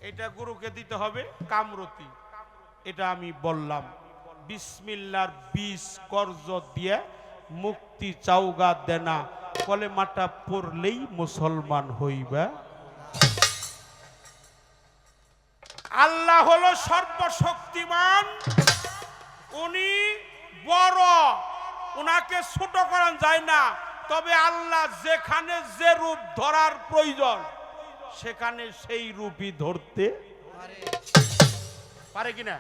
এটা গুরুকে দিতে হবে কামরতি। এটা আমি বললাম। বিসমিল্লাহর বীজ কর্জ দিয়ে মুক্তি চাউগা দেনা, কলেমাটা পড়লেই মুসলমান হইবা। আল্লাহ হলো সর্বশক্তিমান, উনি বড়, উনাকে ছোট করা যায় না। তবে আল্লাহ যেখানে যে রূপ ধরার প্রয়োজন সেখানে সেই রূপই ধরতে পারে কিনা?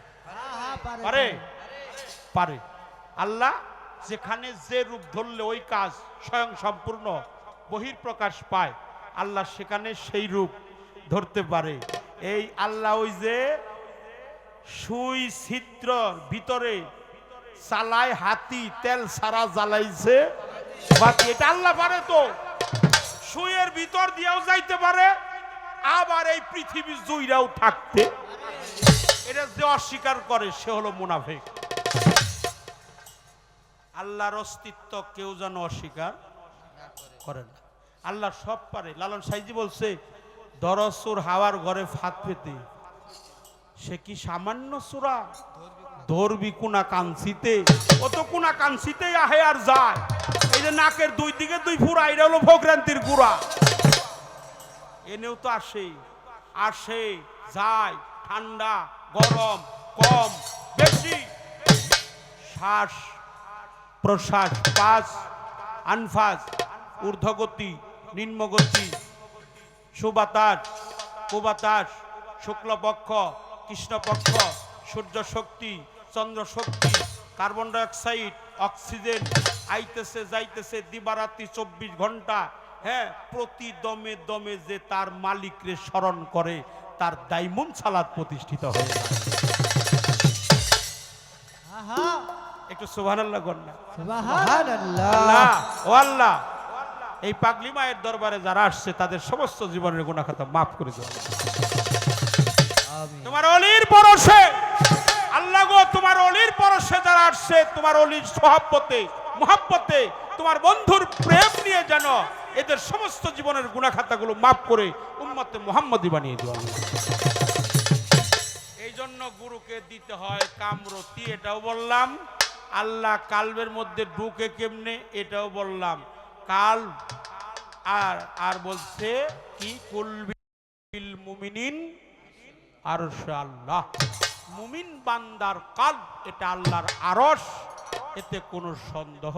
পারে, পারে। আল্লাহ যেখানে যে রূপ ধরলে ওই কাজ স্বয়ং সম্পূর্ণ বহির্প্রকাশ পায়, আল্লাহ সেখানে সেই রূপ ধরতে পারে। এই আল্লাহ ওই যে সুই ছিদ্র ভিতরে চালায় হাতি, তেল সারা জ্বালাইছে বাকি। এটা আল্লাহ পারে তো। সুইয়ের ভিতর দিয়েও যাইতে পারে, আবার এই পৃথিবী জুইরাও থাকতে। এটা যে অস্বীকার করে সে হলো মুনাফিক। আল্লাহর অস্তিত্ব কেউ যেন অস্বীকার করে না। আল্লাহ সব পারে। লালন সাইজি বলছে, দরসুর হাওয়ার ঘরে ফাত পেতে সে কি সামান্য সুরা, ধরবি কোনা কাঞ্চিতে। ও তো কোনা কাঞ্চিতেই আহে আর যায়। এই যে নাকের দুই দিকে দুই ফুরা, এটা হলো ভোগরান্তির গুড়া। এনেও তো আসে, আসে যায়, ঠান্ডা গরম কম বেশি, শ্বাস প্রশ্বাস, পাস আনফাস, ঊর্ধ্বগতি নিম্নগতি, সুবাতাস কুবাতাস, শুক্লপক্ষ কৃষ্ণপক্ষ, সূর্য শক্তি চন্দ্র শক্তি, কার্বন ডাইঅক্সাইড, অক্সিজেন, আইতেছে যাইতেছে দিবারাতি 24 ঘন্টা, হ্যাঁ, প্রতি দমে দমে যে তার মালিকরে স্মরণ করে তার দাইমুন সালাত প্রতিষ্ঠিত হয়ে যায়। আহা একটু সুবহানাল্লাহ বল না। সুবহানাল্লাহ। আল্লাহ ও আল্লাহ, এই পাগলি মায়ের দরবারে যারা আসছে তাদের সমস্ত জীবনের গুনাহ খাতা মাফ করে দাও আমিন। তোমার অলির পরশে। আল্লাহ গো, তোমার অলির পরশে যারা আসছে তোমার অলির সোহাবতে মহাব্বতে তোমার বন্ধুর প্রেম নিয়ে যেন এদের সমস্ত জীবনের গুনাহ খাতাগুলো মাফ করে উম্মতে মুহাম্মদী বানিয়ে দিও আল্লাহ। এই জন্য গুরুকে দিতে হয় কামরতি, এটাও বললাম। আল্লাহ কালবের মধ্যে ঢুকে কেমনে, এটাও বললাম। কাল আর বলছে কি, কুলবিল মুমিনিন আরশ আল্লাহ, মুমিন বান্দার কাল এটা আল্লাহর আরশ, এতে কোনো সন্দেহ